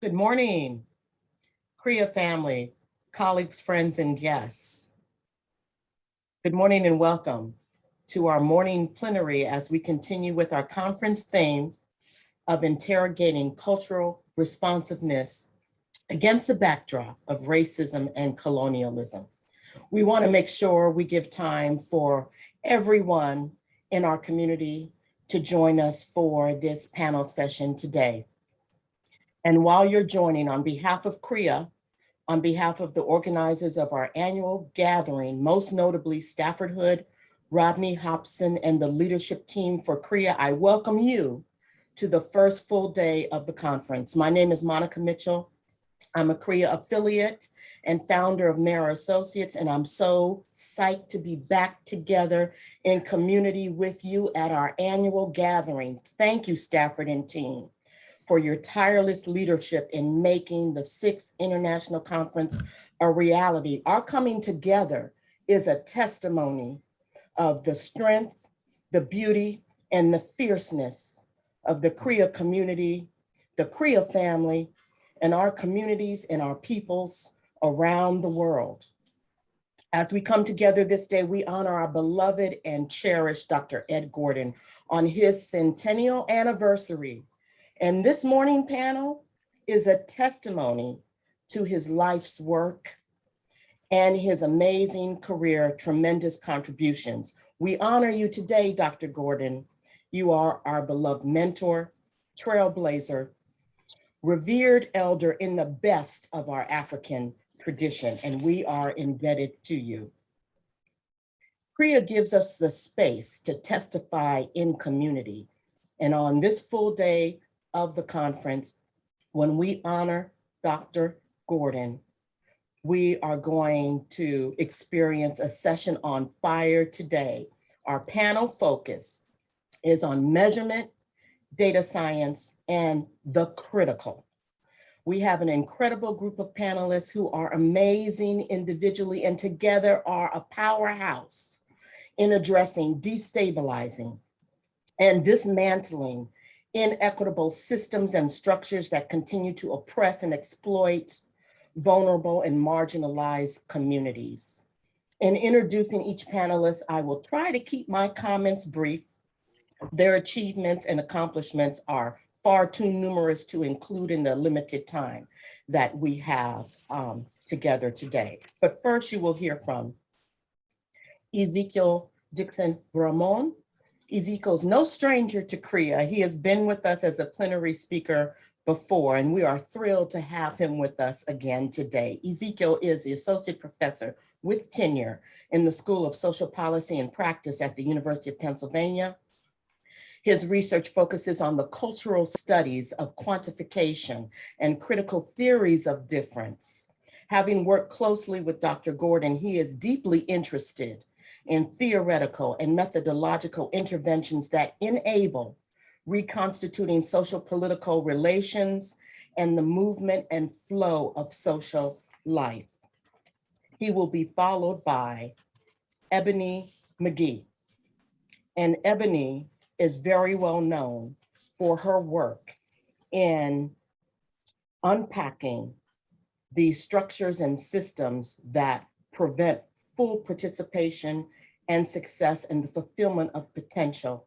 Good morning, CREA family, colleagues, friends, and guests. Good morning and welcome to our morning plenary as we continue with our conference theme of interrogating cultural responsiveness against the backdrop of racism and colonialism. We want to make sure we give time for everyone in our community to join us for this panel session today. And while you're joining, on behalf of CREA, on behalf of the organizers of our annual gathering, most notably Stafford Hood, Rodney Hobson, and the leadership team for CREA, I welcome you to the first full day of the conference. My name is Monica Mitchell. I'm a CREA affiliate and founder of MERA Associates, and I'm so psyched to be back together in community with you at our annual gathering. Thank you, Stafford and team, for your tireless leadership in making the 6th International Conference a reality. Our coming together is a testimony of the strength, the beauty, and the fierceness of the CREA community, the CREA family, and our communities and our peoples around the world. As we come together this day, we honor our beloved and cherished Dr. Ed Gordon on his centennial anniversary. And this morning panel is a testimony to his life's work and his amazing career, tremendous contributions. We honor you today, Dr. Gordon. You are our beloved mentor, trailblazer, revered elder in the best of our African tradition, and we are indebted to you. CREA gives us the space to testify in community. And on this full day of the conference, when we honor Dr. Gordon, we are going to experience a session on fire today. Our panel focus is on measurement, data science, and the critical. We have an incredible group of panelists who are amazing individually and together are a powerhouse in addressing destabilizing and dismantling inequitable systems and structures that continue to oppress and exploit vulnerable and marginalized communities. In introducing each panelist, I will try to keep my comments brief. Their achievements and accomplishments are far too numerous to include in the limited time that we have together today. But first, you will hear from Ezekiel Dixon-Roman. Ezekiel's no stranger to CREA. He has been with us as a plenary speaker before, and we are thrilled to have him with us again today. Ezekiel is the associate professor with tenure in the School of Social Policy and Practice at the University of Pennsylvania. His research focuses on the cultural studies of quantification and critical theories of difference. Having worked closely with Dr. Gordon, he is deeply interested in theoretical and methodological interventions that enable reconstituting social political relations and the movement and flow of social life. He will be followed by Ebony McGee. And Ebony is very well known for her work in unpacking the structures and systems that prevent full participation and success and the fulfillment of potential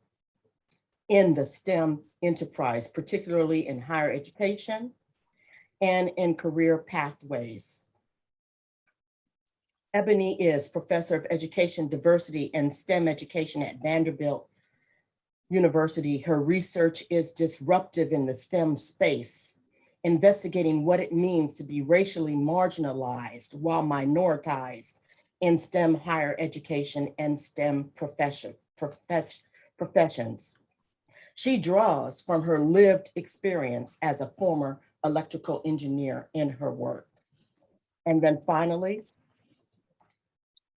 in the STEM enterprise, particularly in higher education and in career pathways. Ebony is Professor of Education, Diversity, and STEM Education at Vanderbilt University. Her research is disruptive in the STEM space, investigating what it means to be racially marginalized while minoritized in STEM higher education and STEM professions. She draws from her lived experience as a former electrical engineer in her work. And then finally,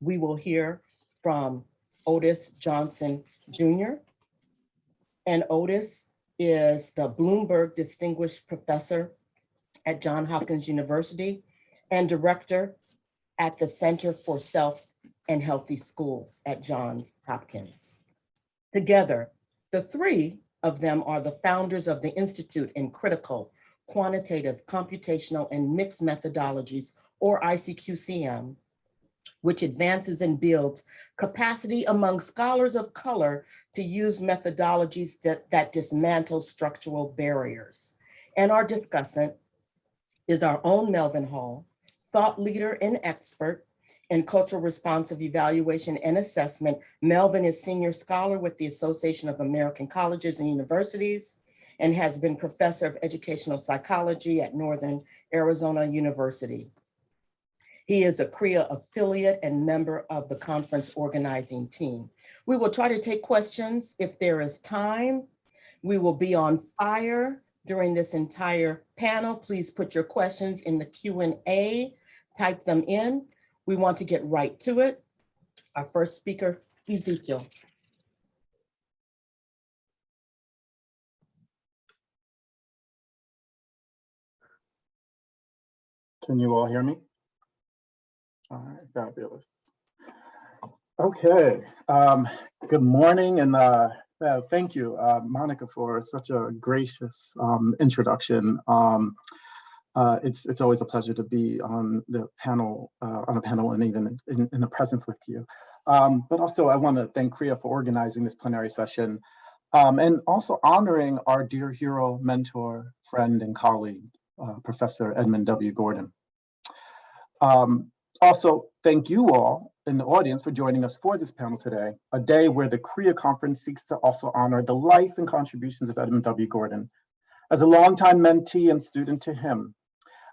we will hear from Otis Johnson, Jr. And Otis is the Bloomberg Distinguished Professor at Johns Hopkins University and Director at the Center for Self and Healthy Schools at Johns Hopkins. Together, the three of them are the founders of the Institute in Critical, quantitative, computational, and mixed methodologies, or ICQCM, which advances and builds capacity among scholars of color to use methodologies that dismantle structural barriers. And our discussant is our own Melvin Hall, thought leader and expert in cultural responsive evaluation and assessment. Melvin is senior scholar with the Association of American Colleges and Universities and has been professor of educational psychology at Northern Arizona University. He is a CREA affiliate and member of the conference organizing team. We will try to take questions if there is time. We will be on fire during this entire panel. Please put your questions in the Q&A, type them in. We want to get right to it. Our first speaker, Ezekiel. Can you all hear me? All right, fabulous. Okay, good morning, and thank you, Monica, for such a gracious introduction. It's always a pleasure to be on the panel, and even in the presence with you. But also, I want to thank CREA for organizing this plenary session, and also honoring our dear hero, mentor, friend, and colleague, Professor Edmund W. Gordon. Also, thank you all in the audience for joining us for this panel today, a day where the CREA conference seeks to also honor the life and contributions of Edmund W. Gordon. As a longtime mentee and student to him,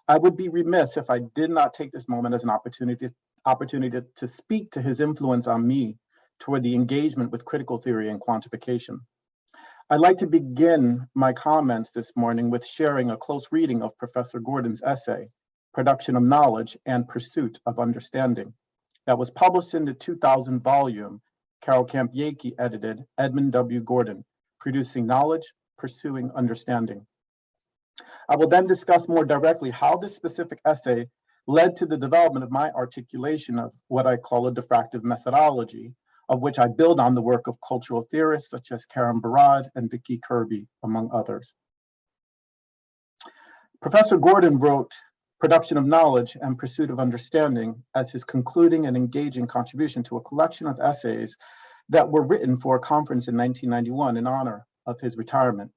I would be remiss if I did not take this moment as an opportunity to speak to his influence on me toward the engagement with critical theory and quantification. I'd like to begin my comments this morning with sharing a close reading of Professor Gordon's essay, Production of Knowledge and Pursuit of Understanding, that was published in the 2000 volume, Carol Camp-Yankee edited, Edmund W. Gordon, Producing Knowledge, Pursuing Understanding. I will then discuss more directly how this specific essay led to the development of my articulation of what I call a diffractive methodology, of which I build on the work of cultural theorists such as Karen Barad and Vicky Kirby, among others. Professor Gordon wrote Production of Knowledge and Pursuit of Understanding as his concluding and engaging contribution to a collection of essays that were written for a conference in 1991 in honor of his retirement.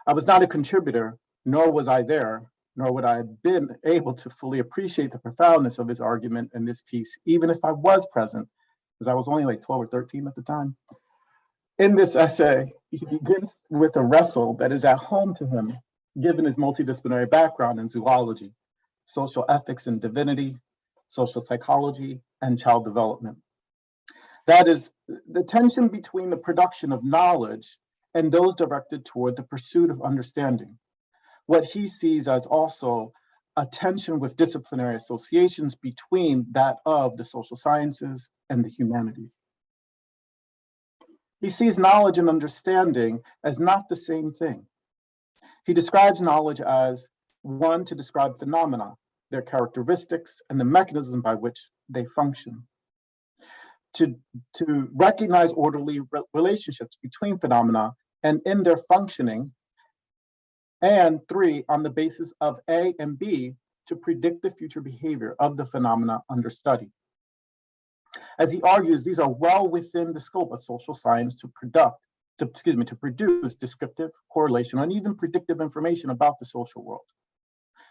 I was not a contributor, nor was I there, nor would I have been able to fully appreciate the profoundness of his argument in this piece, even if I was present, because I was only like 12 or 13 at the time. In this essay, he begins with a wrestle that is at home to him, given his multidisciplinary background in zoology, social ethics and divinity, social psychology, and child development. That is the tension between the production of knowledge and those directed toward the pursuit of understanding. What he sees as also a tension with disciplinary associations between that of the social sciences and the humanities. He sees knowledge and understanding as not the same thing. He describes knowledge as one, to describe phenomena, their characteristics, and the mechanism by which they function. To recognize orderly relationships between phenomena and in their functioning. And three, on the basis of A and B, to predict the future behavior of the phenomena under study. As he argues, these are well within the scope of social science to produce descriptive, correlational, and even predictive information about the social world.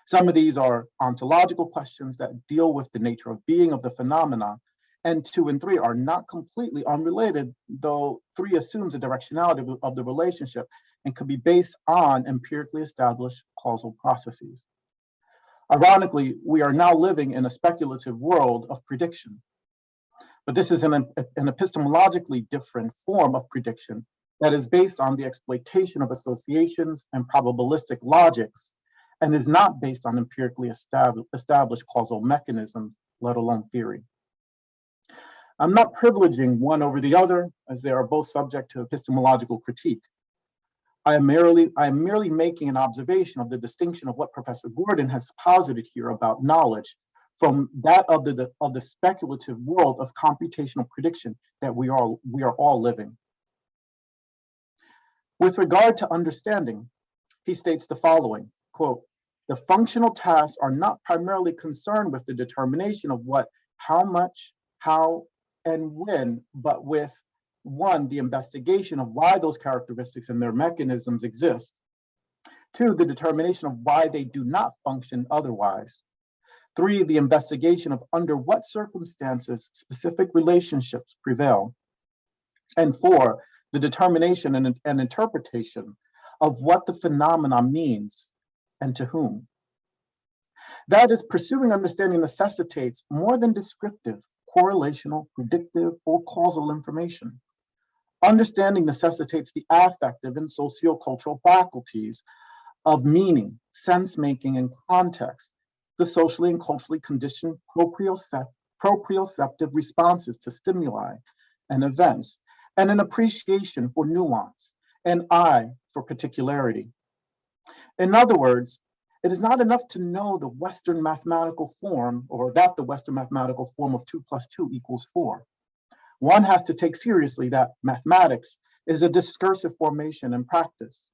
Some of these are ontological questions that deal with the nature of being of the phenomena, and 2 and 3 are not completely unrelated, though 3 assumes a directionality of the relationship and could be based on empirically established causal processes. Ironically, we are now living in a speculative world of prediction, but this is an epistemologically different form of prediction that is based on the exploitation of associations and probabilistic logics, and is not based on empirically established causal mechanisms, let alone theory. I'm not privileging one over the other, as they are both subject to epistemological critique. I am merely making an observation of the distinction of what Professor Gordon has posited here about knowledge from that of the speculative world of computational prediction that we are all living. With regard to understanding, he states the following, quote, the functional tasks are not primarily concerned with the determination of what, how much, how, and when, but with one, the investigation of why those characteristics and their mechanisms exist. Two, the determination of why they do not function otherwise. Three, the investigation of under what circumstances specific relationships prevail. And four, the determination and interpretation of what the phenomenon means and to whom. That is, pursuing understanding necessitates more than descriptive, correlational, predictive, or causal information. Understanding necessitates the affective and sociocultural faculties of meaning, sense-making, and context, the socially and culturally conditioned proprioceptive responses to stimuli and events, and an appreciation for nuance, an eye for particularity. In other words, it is not enough to know the Western mathematical form, or that the Western mathematical form of 2 + 2 = 4. One has to take seriously that mathematics is a discursive formation and practice,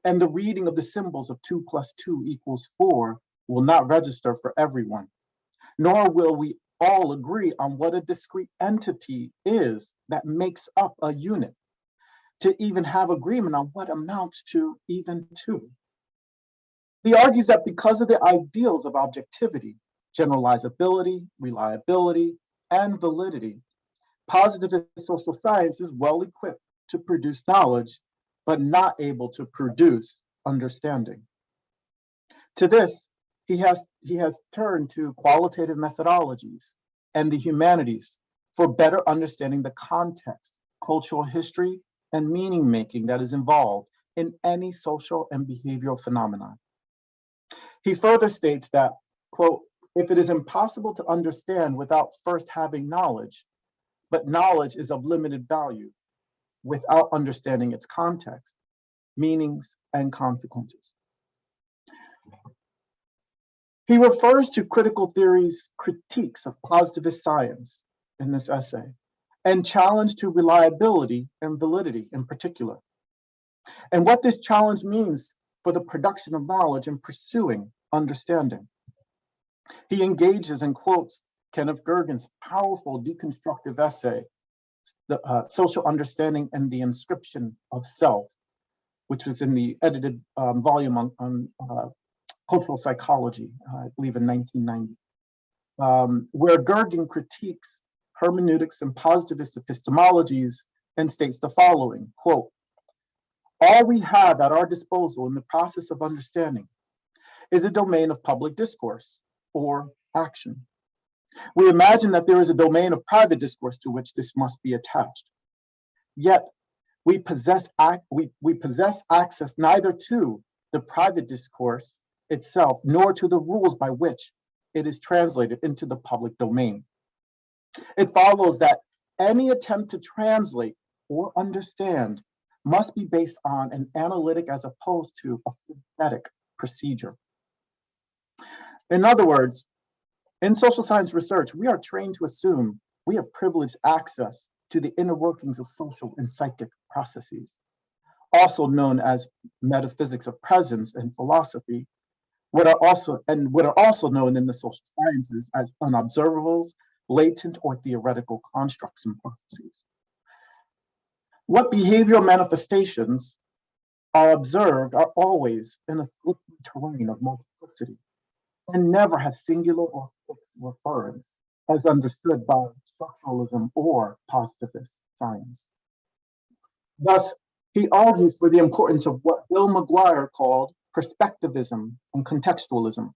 and the reading of the symbols of 2 + 2 = 4 will not register for everyone, nor will we all agree on what a discrete entity is that makes up a unit, to even have agreement on what amounts to even 2. He argues that because of the ideals of objectivity, generalizability, reliability, and validity, positivist social science is well equipped to produce knowledge, but not able to produce understanding. To this, he has turned to qualitative methodologies and the humanities for better understanding the context, cultural history, and meaning making that is involved in any social and behavioral phenomenon. He further states that, quote, if it is impossible to understand without first having knowledge, but knowledge is of limited value without understanding its context, meanings, and consequences. He refers to critical theory's critiques of positivist science in this essay, and challenge to reliability and validity in particular, and what this challenge means for the production of knowledge and pursuing understanding. He engages and quotes Kenneth Gergen's powerful deconstructive essay, Social Understanding and the Inscription of Self, which was in the edited volume on cultural psychology, I believe in 1990, where Gergen critiques hermeneutics and positivist epistemologies and states the following, quote, all we have at our disposal in the process of understanding is a domain of public discourse or action. We imagine that there is a domain of private discourse to which this must be attached. Yet we possess access neither to the private discourse itself, nor to the rules by which it is translated into the public domain. It follows that any attempt to translate or understand must be based on an analytic as opposed to a synthetic procedure. In other words, in social science research, we are trained to assume we have privileged access to the inner workings of social and psychic processes, also known as metaphysics of presence and philosophy, what are also known in the social sciences as unobservables, latent or theoretical constructs and processes. What behavioral manifestations are observed are always in a slippery terrain of multiplicity and never have singular or fixed reference as understood by structuralism or positivist science. Thus, he argues for the importance of what Bill McGuire called perspectivism and contextualism.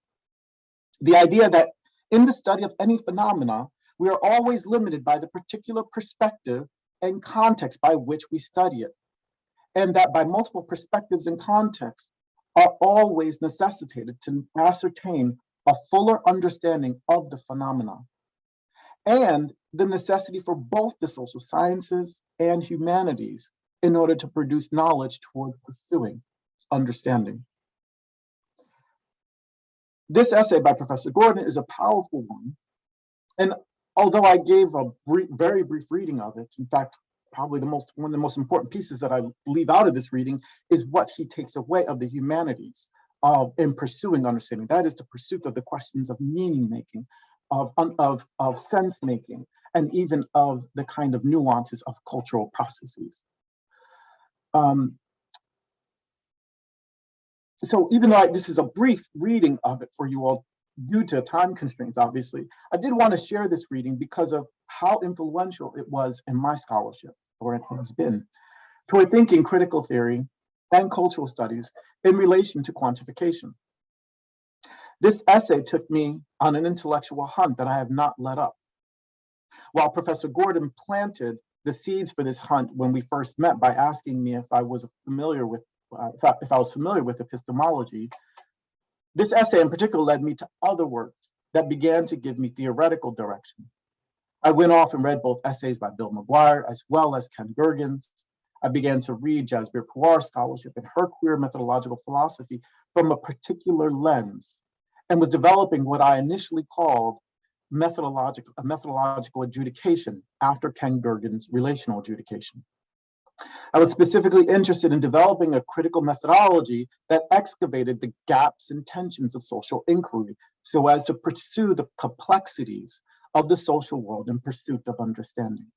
The idea that in the study of any phenomena, we are always limited by the particular perspective and context by which we study it, and that by multiple perspectives and contexts are always necessitated to ascertain a fuller understanding of the phenomena, and the necessity for both the social sciences and humanities in order to produce knowledge toward pursuing understanding. This essay by Professor Gordon is a powerful one, and although I gave a very brief reading of it, in fact, probably one of the most important pieces that I leave out of this reading is what he takes away of the humanities in pursuing understanding. That is the pursuit of the questions of meaning making, of sense making, and even of the kind of nuances of cultural processes. So even though this is a brief reading of it for you all, due to time constraints, obviously, I did want to share this reading because of how influential it was in my scholarship, or it has been, toward thinking critical theory and cultural studies in relation to quantification. This essay took me on an intellectual hunt that I have not let up. While Professor Gordon planted the seeds for this hunt when we first met by asking me if I was familiar with epistemology, this essay in particular led me to other works that began to give me theoretical direction. I went off and read both essays by Bill McGuire as well as Ken Gergens. I began to read Jasbir Puar's scholarship and her queer methodological philosophy from a particular lens, and was developing what I initially called methodological adjudication after Ken Gergens' relational adjudication. I was specifically interested in developing a critical methodology that excavated the gaps and tensions of social inquiry so as to pursue the complexities of the social world in pursuit of understanding.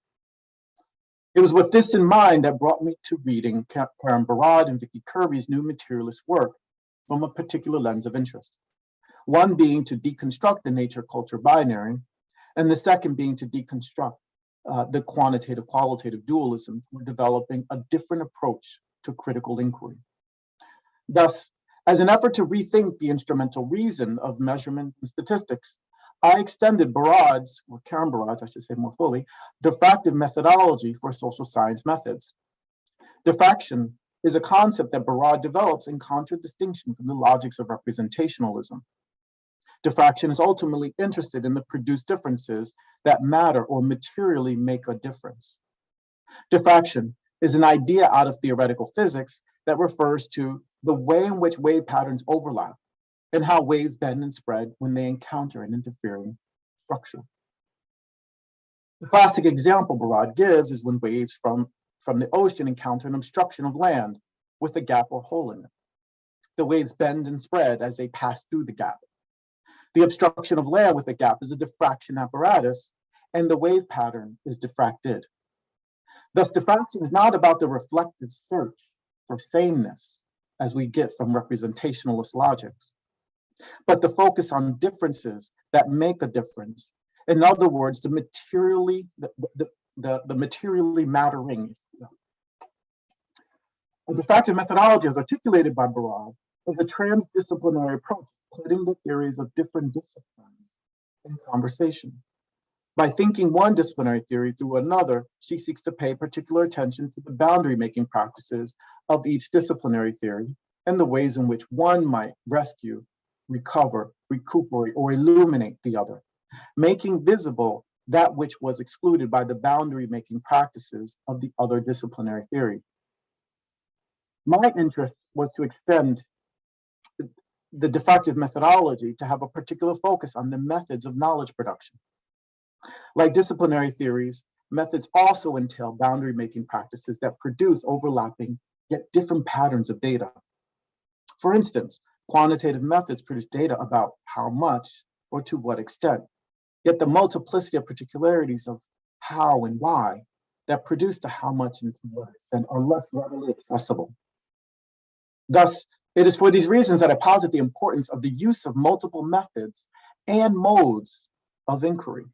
It was with this in mind that brought me to reading Karen Barad and Vicky Kirby's new materialist work from a particular lens of interest. One being to deconstruct the nature-culture binary, and the second being to deconstruct the quantitative-qualitative dualism for developing a different approach to critical inquiry. Thus, as an effort to rethink the instrumental reason of measurement and statistics, I extended Barad's, or Karen Barad's, I should say more fully, diffractive methodology for social science methods. Diffraction is a concept that Barad develops in contradistinction from the logics of representationalism. Diffraction is ultimately interested in the produced differences that matter or materially make a difference. Diffraction is an idea out of theoretical physics that refers to the way in which wave patterns overlap and how waves bend and spread when they encounter an interfering structure. The classic example Barad gives is when waves from the ocean encounter an obstruction of land with a gap or hole in it. The waves bend and spread as they pass through the gap. The obstruction of land with a gap is a diffraction apparatus, and the wave pattern is diffracted. Thus, diffraction is not about the reflective search for sameness, as we get from representationalist logics, but the focus on differences that make a difference. In other words, the materially mattering. A diffractive methodology, as articulated by Barad, is a transdisciplinary approach, putting the theories of different disciplines in conversation. By thinking one disciplinary theory through another, she seeks to pay particular attention to the boundary-making practices of each disciplinary theory and the ways in which one might rescue, recover, recuperate, or illuminate the other, making visible that which was excluded by the boundary-making practices of the other disciplinary theory. My interest was to extend the diffractive methodology to have a particular focus on the methods of knowledge production. Like disciplinary theories, methods also entail boundary-making practices that produce overlapping yet different patterns of data. For instance, quantitative methods produce data about how much or to what extent, yet the multiplicity of particularities of how and why that produce the how much and to what extent are less readily accessible. Thus, it is for these reasons that I posit the importance of the use of multiple methods and modes of inquiry,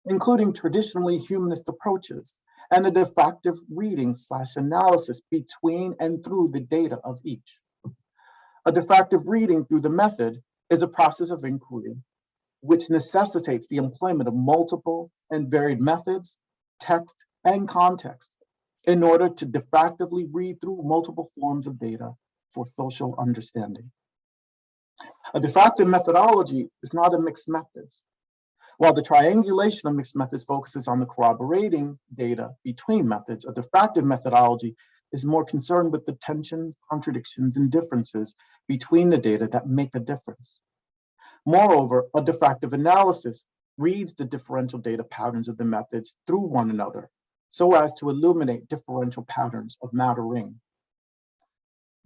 including traditionally humanist approaches and a diffractive reading/analysis between and through the data of each. A diffractive reading through the method is a process of inquiry which necessitates the employment of multiple and varied methods, text, and context in order to diffractively read through multiple forms of data for social understanding. A diffractive methodology is not a mixed methods. While the triangulation of mixed methods focuses on the corroborating data between methods, a diffractive methodology is more concerned with the tensions, contradictions, and differences between the data that make a difference. Moreover, a diffractive analysis reads the differential data patterns of the methods through one another so as to illuminate differential patterns of mattering.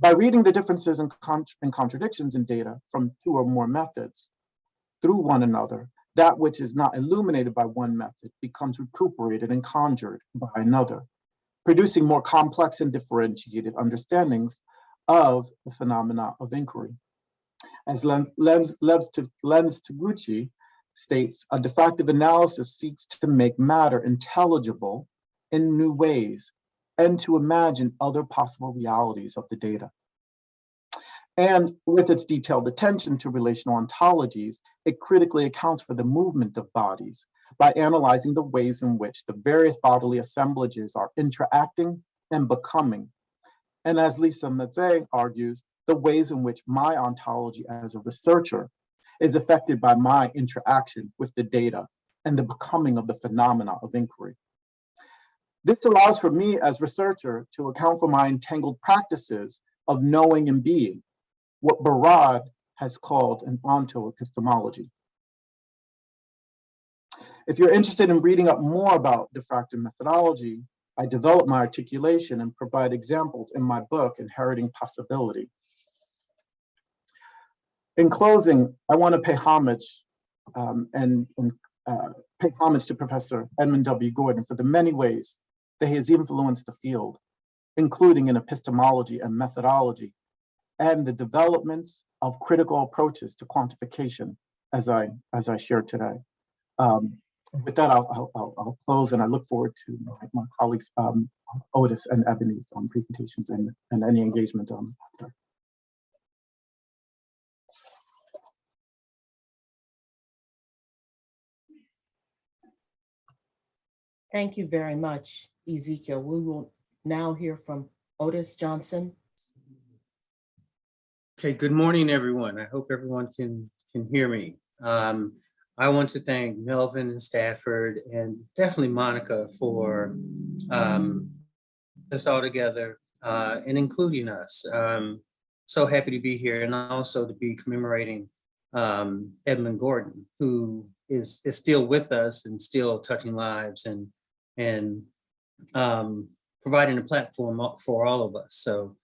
By reading the differences and contradictions in data from two or more methods through one another, that which is not illuminated by one method becomes recuperated and conjured by another, producing more complex and differentiated understandings of the phenomena of inquiry. As Lens Taguchi states, a diffractive analysis seeks to make matter intelligible in new ways and to imagine other possible realities of the data. And with its detailed attention to relational ontologies, it critically accounts for the movement of bodies by analyzing the ways in which the various bodily assemblages are interacting and becoming. And as Lisa Mazet argues, the ways in which my ontology as a researcher is affected by my interaction with the data and the becoming of the phenomena of inquiry. This allows for me as researcher to account for my entangled practices of knowing and being, what Barad has called an onto-epistemology. If you're interested in reading up more about diffractive methodology, I develop my articulation and provide examples in my book, Inheriting Possibility. In closing, I want to pay homage to Professor Edmund W. Gordon for the many ways that he has influenced the field, including in epistemology and methodology, and the developments of critical approaches to quantification, as I shared today. With that, I'll close, and I look forward to my colleagues, Otis and Ebony's presentations and any engagement after. Thank you very much, Ezekiel. We will now hear from Otis Johnson. Okay, good morning, everyone. I hope everyone can hear me. I want to thank Melvin and Stafford and definitely Monica for us all together and including us. So happy to be here and also to be commemorating Edmund Gordon, who is still with us and still touching lives and providing a platform for all of us. So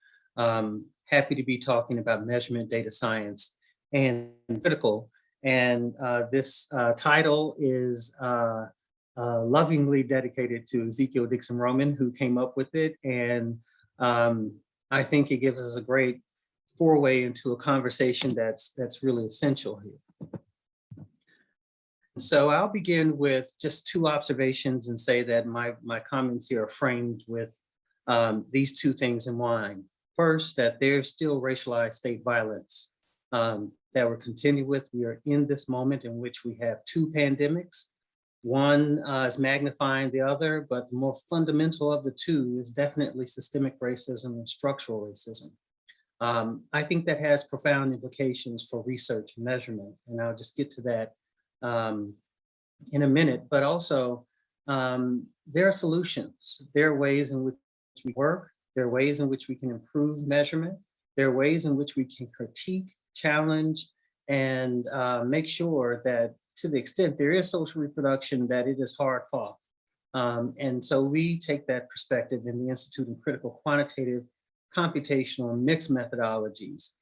happy to be talking about measurement, data science, and critical. And this title is lovingly dedicated to Ezekiel Dixon-Roman, who came up with it. And I think it gives us a great foray into a conversation that's really essential here. So I'll begin with just two observations and say that my comments here are framed with these two things in mind. First, that there's still racialized state violence that we're continuing with. We are in this moment in which we have two pandemics. One is magnifying the other, but the more fundamental of the two is definitely systemic racism and structural racism. I think that has profound implications for research and measurement, and I'll just get to that in a minute. But also, there are solutions. There are ways in which we work. There are ways in which we can improve measurement. There are ways in which we can critique, challenge, and make sure that to the extent there is social reproduction, that it is hard fought. And so we take that perspective in the Institute in Critical Quantitative, Computational, and Mixed Methodologies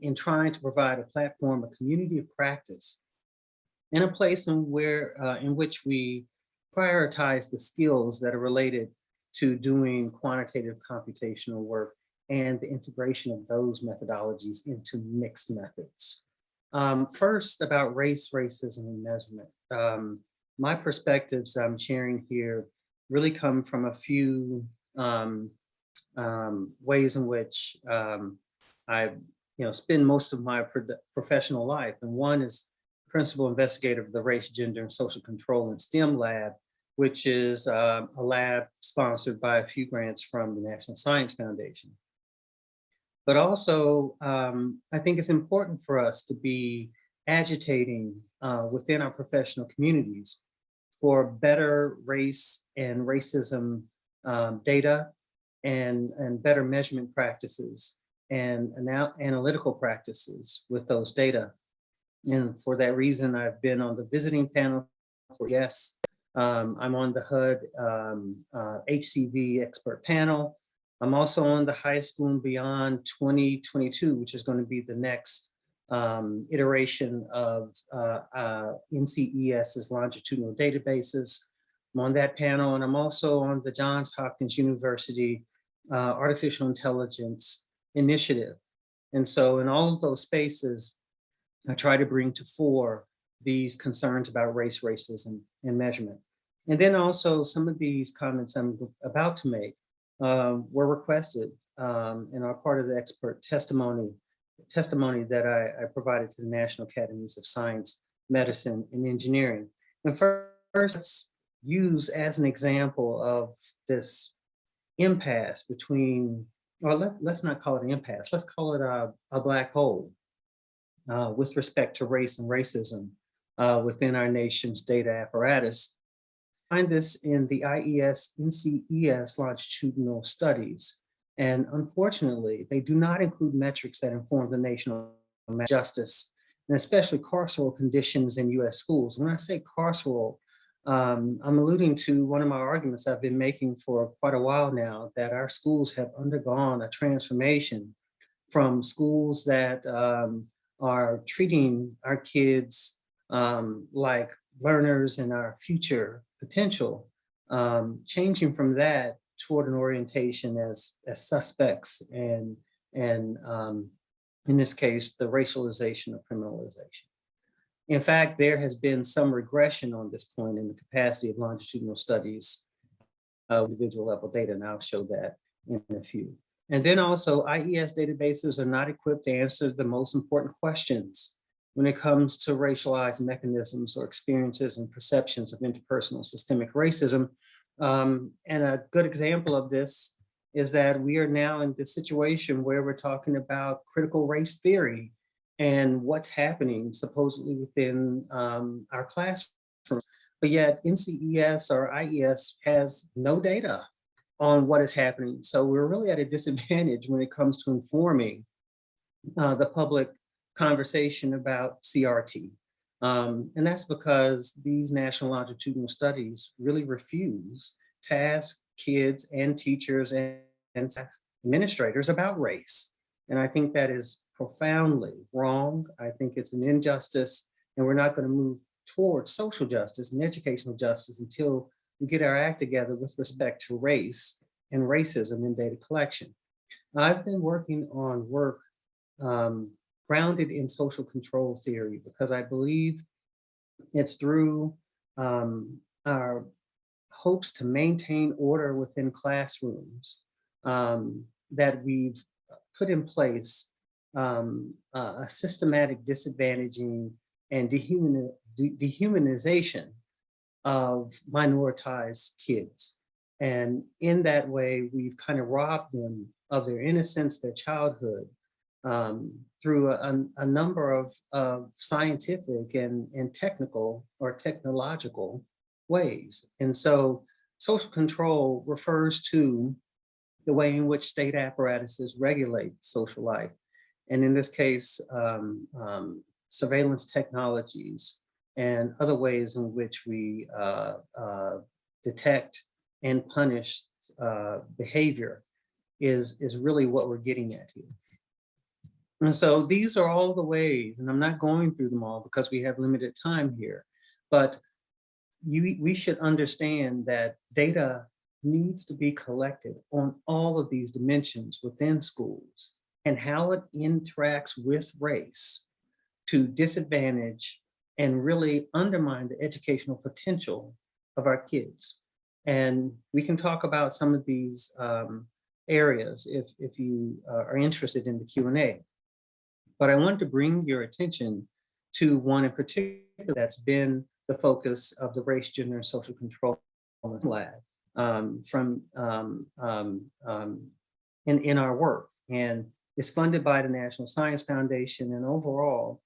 in trying to provide a platform, a community of practice, and a place in which we prioritize the skills that are related to doing quantitative computational work and the integration of those methodologies into mixed methods. First, about race, racism, and measurement. My perspectives I'm sharing here really come from a few ways in which I spend most of my professional life. And one is principal investigator of the Race, Gender, and Social Control and STEM Lab, which is a lab sponsored by a few grants from the National Science Foundation. But also, I think it's important for us to be agitating within our professional communities for better race and racism data and better measurement practices and analytical practices with those data. And for that reason, I've been on the visiting panel for yes. I'm on the HUD HCV expert panel. I'm also on the High School and Beyond 2022, which is going to be the next iteration of NCES's longitudinal databases. I'm on that panel, and I'm also on the Johns Hopkins University Artificial Intelligence Initiative. And so in all of those spaces, I try to bring to fore these concerns about race, racism, and measurement. And then also some of these comments I'm about to make were requested and are part of the expert testimony that I provided to the National Academies of Science, Medicine, and Engineering. And first, let's use as an example of this impasse between, or let's not call it an impasse, let's call it a black hole with respect to race and racism within our nation's data apparatus. Find this in the IES NCES longitudinal studies. And unfortunately, they do not include metrics that inform the national justice, and especially carceral conditions in US schools. When I say carceral, I'm alluding to one of my arguments I've been making for quite a while now, that our schools have undergone a transformation from schools that are treating our kids like learners and our future potential, changing from that toward an orientation as suspects and in this case, the racialization of criminalization. In fact, there has been some regression on this point in the capacity of longitudinal studies, individual level data, and I'll show that in a few. And then also IES databases are not equipped to answer the most important questions when it comes to racialized mechanisms or experiences and perceptions of interpersonal systemic racism. And a good example of this is that we are now in this situation where we're talking about critical race theory and what's happening supposedly within our classrooms. But yet NCES or IES has no data on what is happening. So we're really at a disadvantage when it comes to informing the public conversation about CRT. And that's because these national longitudinal studies really refuse to ask kids and teachers and staff administrators about race. And I think that is profoundly wrong. I think it's an injustice, and we're not going to move towards social justice and educational justice until we get our act together with respect to race and racism in data collection. I've been working on work grounded in social control theory because I believe it's through our hopes to maintain order within classrooms that we've put in place a systematic disadvantaging and dehumanization of minoritized kids. And in that way, we've kind of robbed them of their innocence, their childhood, through a number of scientific and technical or technological ways. And so social control refers to the way in which state apparatuses regulate social life. And in this case, surveillance technologies and other ways in which we detect and punish behavior is really what we're getting at here. And so these are all the ways, and I'm not going through them all because we have limited time here, but we should understand that data needs to be collected on all of these dimensions within schools and how it interacts with race to disadvantage and really undermine the educational potential of our kids. And we can talk about some of these areas if you are interested in the Q&A. But I wanted to bring your attention to one in particular that's been the focus of the Race, Gender, and Social Control Lab in our work. And it's funded by the National Science Foundation. And overall,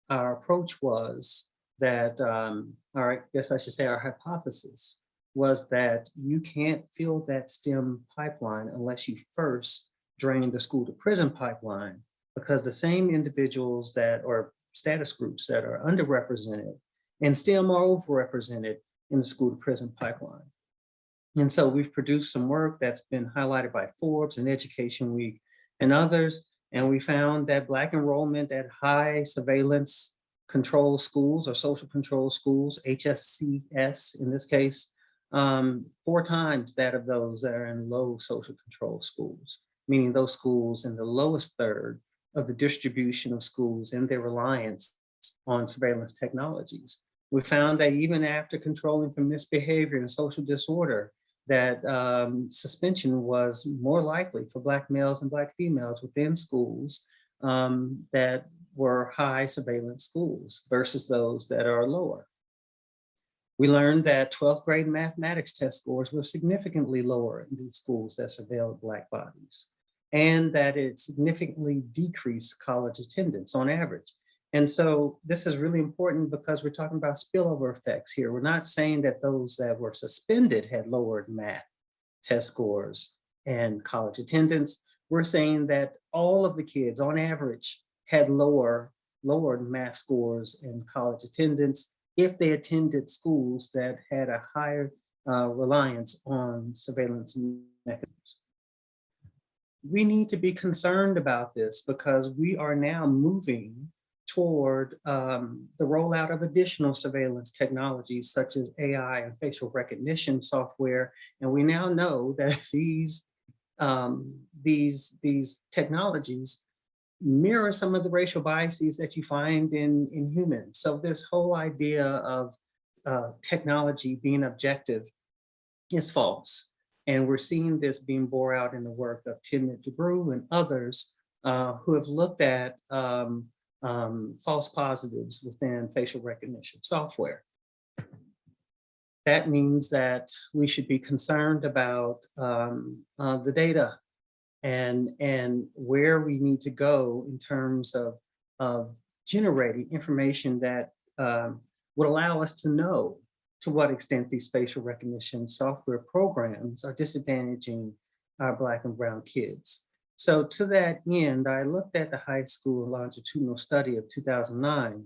our approach was that, or I guess I should say our hypothesis was that you can't fill that STEM pipeline unless you first drain the school to prison pipeline, because the same individuals that or status groups that are underrepresented and STEM are overrepresented in the school to prison pipeline. And so we've produced some work that's been highlighted by Forbes and Education Week and others. And we found that Black enrollment at high surveillance control schools or social control schools, HSCS in this case, 4 times that of those that are in low social control schools, meaning those schools in the lowest third of the distribution of schools and their reliance on surveillance technologies. We found that even after controlling for misbehavior and social disorder, that suspension was more likely for Black males and Black females within schools that were high surveillance schools versus those that are lower. We learned that 12th grade mathematics test scores were significantly lower in these schools that surveilled Black bodies, and that it significantly decreased college attendance on average. And so this is really important because we're talking about spillover effects here. We're not saying that those that were suspended had lowered math test scores and college attendance. We're saying that all of the kids on average had lowered math scores and college attendance if they attended schools that had a higher reliance on surveillance mechanisms. We need to be concerned about this because we are now moving toward the rollout of additional surveillance technologies such as AI and facial recognition software. And we now know that these technologies mirror some of the racial biases that you find in humans. So this whole idea of technology being objective is false. And we're seeing this being bore out in the work of Tim DeBrew and others who have looked at false positives within facial recognition software. That means that we should be concerned about the data and where we need to go in terms of generating information that would allow us to know to what extent these facial recognition software programs are disadvantaging our Black and brown kids. So to that end, I looked at the high school longitudinal study of 2009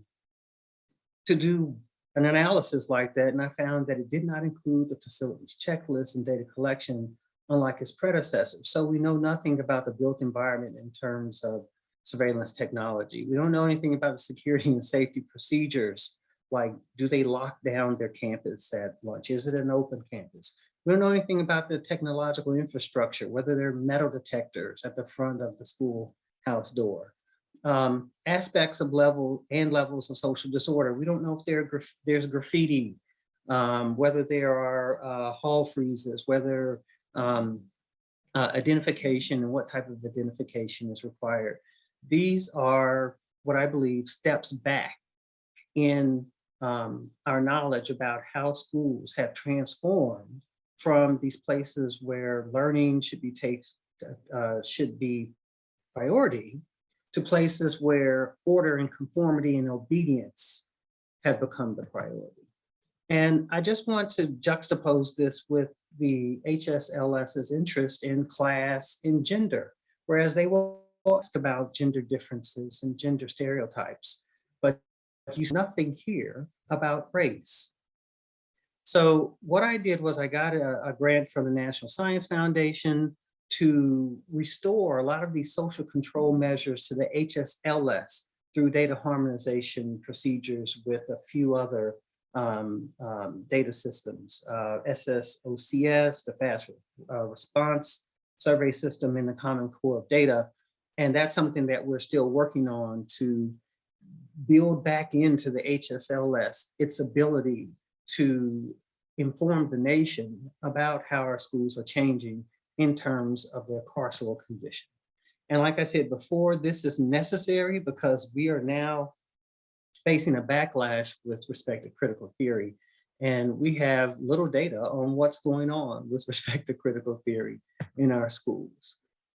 to do an analysis like that, and I found that it did not include the facilities checklist and data collection, unlike its predecessor. So we know nothing about the built environment in terms of surveillance technology. We don't know anything about the security and safety procedures, like do they lock down their campus at lunch? Is it an open campus? We don't know anything about the technological infrastructure, whether there are metal detectors at the front of the schoolhouse door. Aspects of levels of social disorder. We don't know if there's graffiti, whether there are hall freezes, whether identification and what type of identification is required. These are what I believe steps back in our knowledge about how schools have transformed from these places where learning should be priority to places where order and conformity and obedience have become the priority. And I just want to juxtapose this with the HSLS's interest in class and gender, whereas they will ask about gender differences and gender stereotypes, but you see nothing here about race. So what I did was I got a grant from the National Science Foundation to restore a lot of these social control measures to the HSLS through data harmonization procedures with a few other data systems, SSOCS, the fast response survey system, and the Common Core of Data. And that's something that we're still working on to build back into the HSLS its ability to inform the nation about how our schools are changing in terms of their carceral condition. And like I said before, this is necessary because we are now facing a backlash with respect to critical theory. And we have little data on what's going on with respect to critical theory in our schools.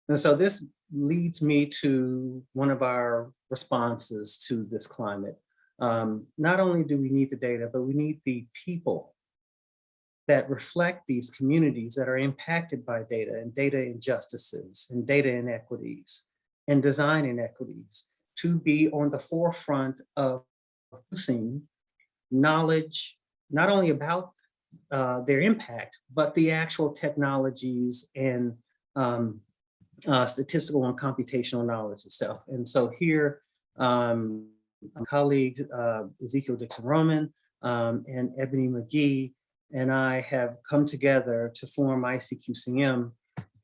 And so this leads me to one of our responses to this climate. Not only do we need the data, but we need the people that reflect these communities that are impacted by data and data injustices and data inequities and design inequities to be on the forefront of producing knowledge, not only about their impact, but the actual technologies and statistical and computational knowledge itself. And so here, my colleagues, Ezekiel Dixon-Roman and Ebony McGee, and I have come together to form ICQCM.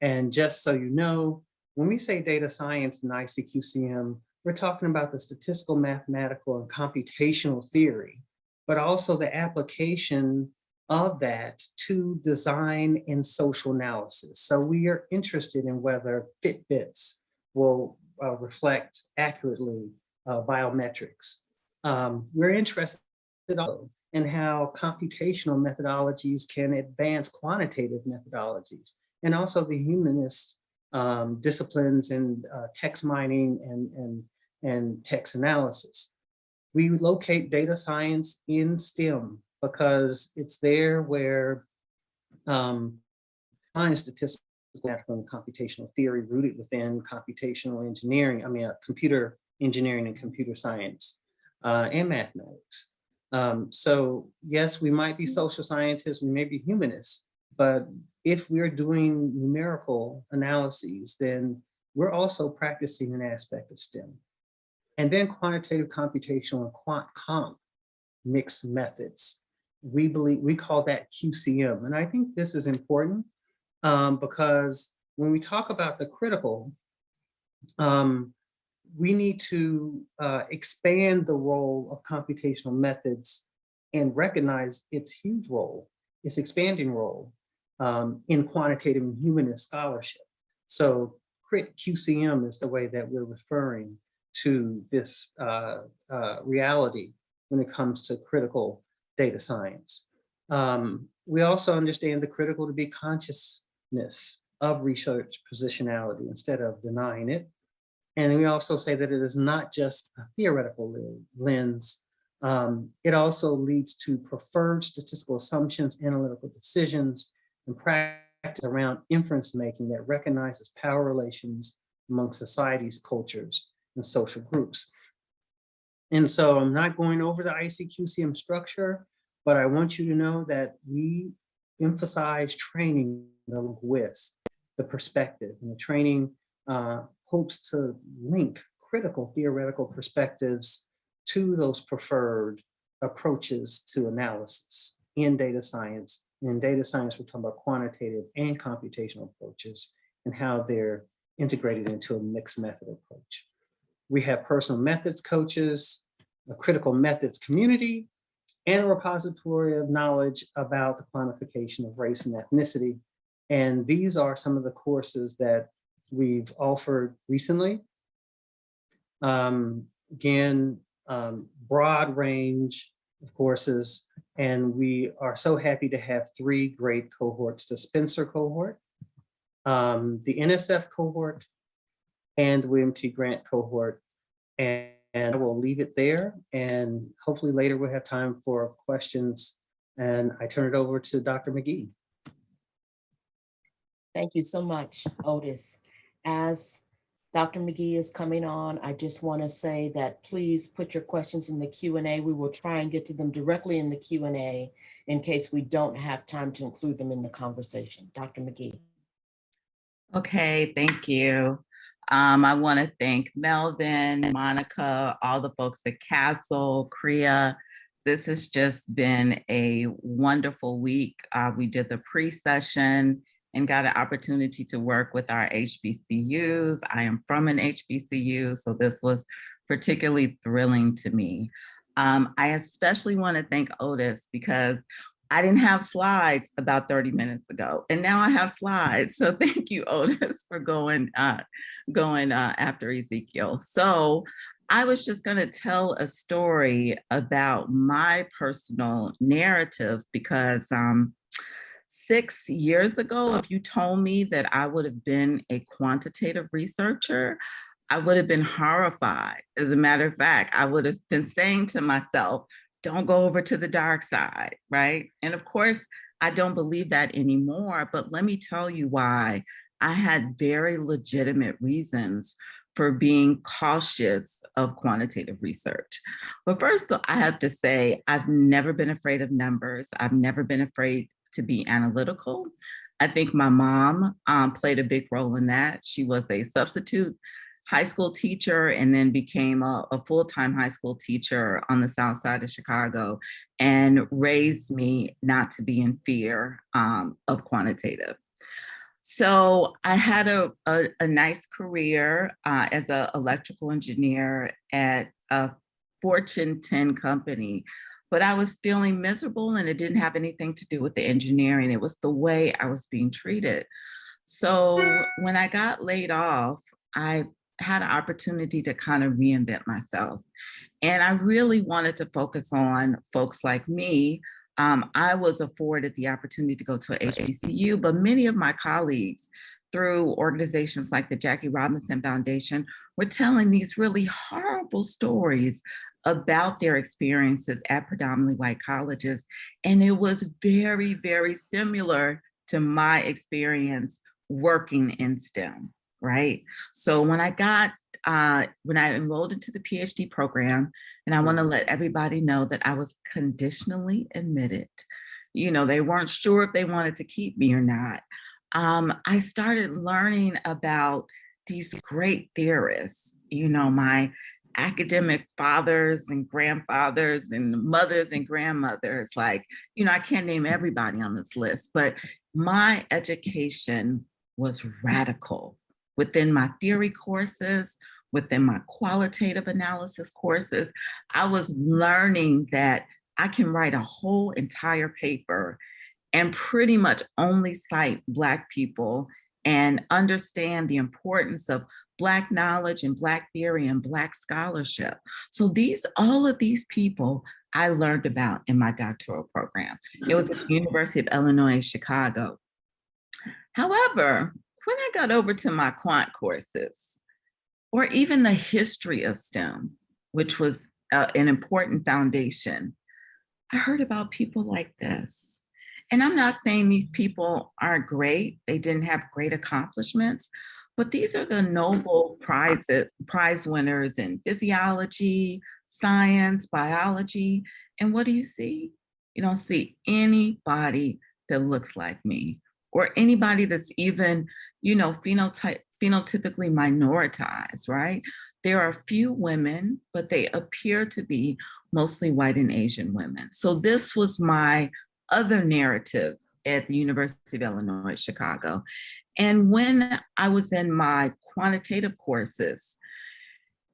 And just so you know, when we say data science and ICQCM, we're talking about the statistical, mathematical, and computational theory, but also the application of that to design and social analysis. So we are interested in whether Fitbits will reflect accurately biometrics. We're interested also in how computational methodologies can advance quantitative methodologies, and also the humanist disciplines in text mining and text analysis. We locate data science in STEM because it's there where science, statistical, and computational theory rooted within computational engineering, computer engineering and computer science and mathematics. So yes, we might be social scientists, we may be humanists, but if we're doing numerical analyses, then we're also practicing an aspect of STEM. And then quantitative, computational, and quant-comp mixed methods. We call that QCM. And I think this is important because when we talk about the critical, we need to expand the role of computational methods and recognize its huge role, its expanding role in quantitative and humanist scholarship. So CRIT QCM is the way that we're referring to this reality when it comes to critical data science. We also understand the critical to be consciousness of research positionality instead of denying it. And we also say that it is not just a theoretical lens. It also leads to preferred statistical assumptions, analytical decisions, and practice around inference making that recognizes power relations among societies, cultures, and social groups. And so I'm not going over the ICQCM structure, but I want you to know that we emphasize training with the perspective, and the training hopes to link critical theoretical perspectives to those preferred approaches to analysis in data science. In data science, we're talking about quantitative and computational approaches and how they're integrated into a mixed method approach. We have personal methods coaches, a critical methods community, and a repository of knowledge about the quantification of race and ethnicity. And these are some of the courses that we've offered recently. Again, broad range of courses, and we are so happy to have 3 great cohorts: the Spencer cohort, the NSF cohort, and the William T. Grant cohort. And I will leave it there, and hopefully later we'll have time for questions. And I turn it over to Dr. McGee. Thank you so much, Otis. As Dr. McGee is coming on, I just want to say that please put your questions in the Q&A. We will try and get to them directly in the Q&A in case we don't have time to include them in the conversation. Dr. McGee. Okay, thank you. I want to thank Melvin, Monica, all the folks at Castle, CREA. This has just been a wonderful week. We did the pre-session and got an opportunity to work with our HBCUs. I am from an HBCU, so this was particularly thrilling to me. I especially want to thank Otis because I didn't have slides about 30 minutes ago, and now I have slides. So thank you, Otis, for going after Ezekiel. So I was just going to tell a story about my personal narrative because 6 years ago, if you told me that I would have been a quantitative researcher, I would have been horrified. As a matter of fact, I would have been saying to myself, don't go over to the dark side, right? And of course, I don't believe that anymore, but let me tell you why. I had very legitimate reasons for being cautious of quantitative research. But first, I have to say, I've never been afraid of numbers. I've never been afraid to be analytical. I think my mom played a big role in that. She was a substitute high school teacher and then became a full-time high school teacher on the south side of Chicago and raised me not to be in fear of quantitative. So I had a nice career as an electrical engineer at a Fortune 10 company, but I was feeling miserable and it didn't have anything to do with the engineering. It was the way I was being treated. So when I got laid off, I had an opportunity to kind of reinvent myself. And I really wanted to focus on folks like me. I was afforded the opportunity to go to a HBCU, but many of my colleagues through organizations like the Jackie Robinson Foundation were telling these really horrible stories about their experiences at predominantly white colleges. And it was very, very similar to my experience working in STEM, right? So when I enrolled into the Ph.D. program, and I want to let everybody know that I was conditionally admitted. You know, they weren't sure if they wanted to keep me or not. I started learning about these great theorists, you know, my academic fathers and grandfathers and mothers and grandmothers. Like, you know, I can't name everybody on this list, but my education was radical within my theory courses, within my qualitative analysis courses. I was learning that I can write a whole entire paper and pretty much only cite Black people and understand the importance of Black knowledge and Black theory and Black scholarship. So all of these people I learned about in my doctoral program. It was at the University of Illinois, Chicago. However, when I got over to my quant courses, or even the history of STEM, which was an important foundation, I heard about people like this. And I'm not saying these people aren't great, they didn't have great accomplishments, but these are the Nobel Prize winners in physiology, science, biology. And what do you see? You don't see anybody that looks like me, or anybody that's even, you know, phenotypically minoritized, right? There are a few women, but they appear to be mostly white and Asian women. So this was my other narrative at the University of Illinois, Chicago. And when I was in my quantitative courses,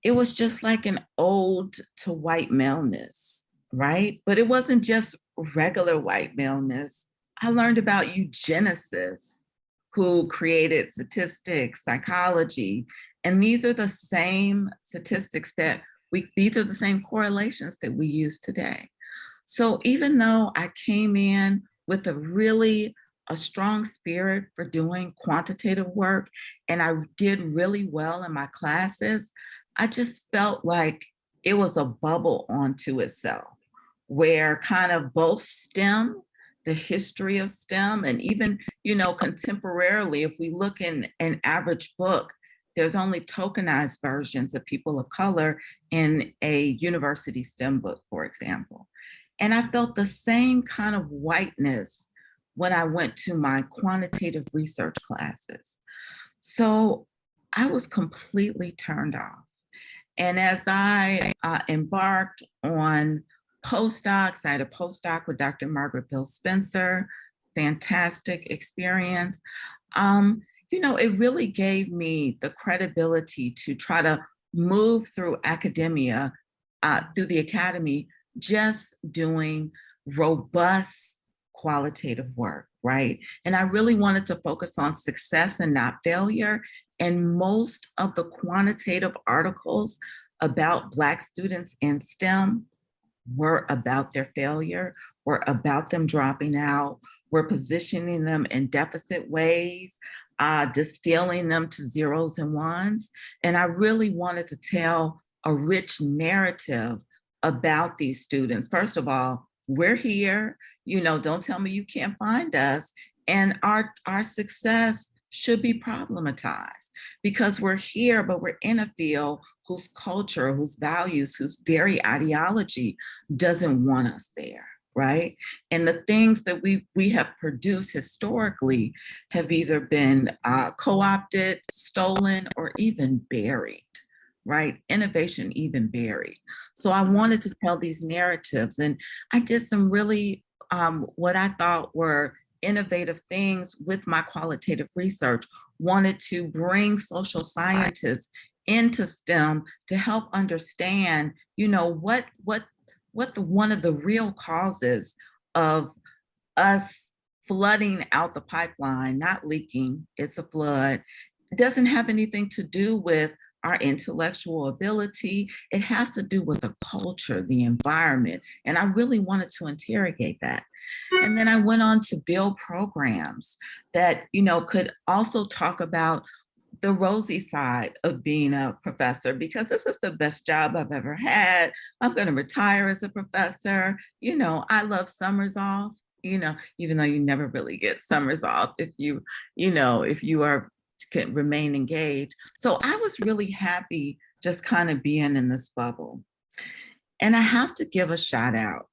it was just like an ode to white maleness, right? But it wasn't just regular white maleness. I learned about eugenicists who created statistics, psychology, and these are the same statistics these are the same correlations that we use today. So even though I came in with a strong spirit for doing quantitative work, and I did really well in my classes, I just felt like it was a bubble onto itself, where kind of both STEM, the history of STEM, and even, you know, contemporarily, if we look in an average book, there's only tokenized versions of people of color in a university STEM book, for example. And I felt the same kind of whiteness when I went to my quantitative research classes. So I was completely turned off. And as I embarked on postdocs, I had a postdoc with Dr. Margaret Bill Spencer, fantastic experience. You know, it really gave me the credibility to try to move through academia, through the academy, just doing robust qualitative work, right? And I really wanted to focus on success and not failure. And most of the quantitative articles about Black students in STEM were about their failure, were about them dropping out, were positioning them in deficit ways, distilling them to zeros and ones. And I really wanted to tell a rich narrative about these students. First of all, we're here, you know, don't tell me you can't find us. And our success should be problematized, because we're here, but we're in a field whose culture, whose values, whose very ideology doesn't want us there, right? And the things that we have produced historically have either been co-opted, stolen, or even buried, right? Innovation even buried. So I wanted to tell these narratives, and I did some really what I thought were innovative things with my qualitative research. Wanted to bring social scientists into STEM to help understand, you know, what one of the real causes of us flooding out the pipeline, not leaking, it's a flood. It doesn't have anything to do with our intellectual ability. It has to do with the culture, the environment. And I really wanted to interrogate that. And then I went on to build programs that, you know, could also talk about the rosy side of being a professor, because this is the best job I've ever had. I'm going to retire as a professor. You know, I love summers off, you know, even though you never really get summers off if you can remain engaged. So I was really happy just kind of being in this bubble. And I have to give a shout out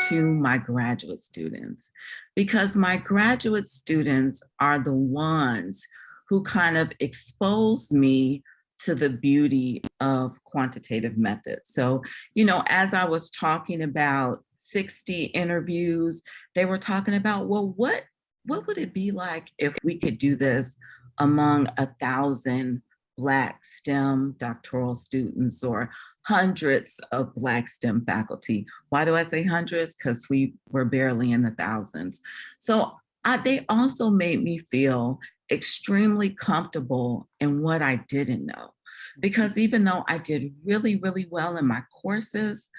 to my graduate students, because my graduate students are the ones who kind of exposed me to the beauty of quantitative methods. So, you know, as I was talking about 60 interviews, they were talking about, well, what would it be like if we could do this among 1,000 Black STEM doctoral students or hundreds of Black STEM faculty? Why do I say hundreds? Because we were barely in the thousands. So they also made me feel extremely comfortable in what I didn't know. Because even though I did really, really well in my courses,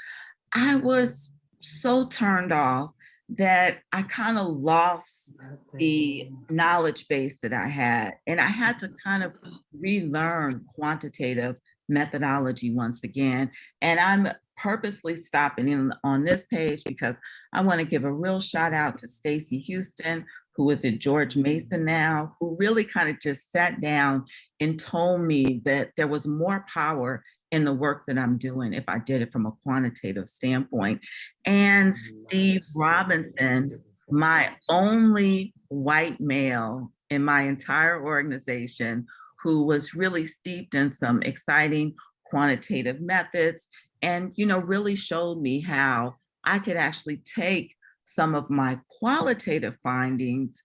I was so turned off that I kind of lost the knowledge base that I had. And I had to kind of relearn quantitative methodology once again. And I'm purposely stopping in on this page because I want to give a real shout out to Stacy Houston, who is at George Mason now, who really kind of just sat down and told me that there was more power in the work that I'm doing if I did it from a quantitative standpoint. And Steve Robinson, my only white male in my entire organization, who was really steeped in some exciting quantitative methods, and, you know, really showed me how I could actually take some of my qualitative findings,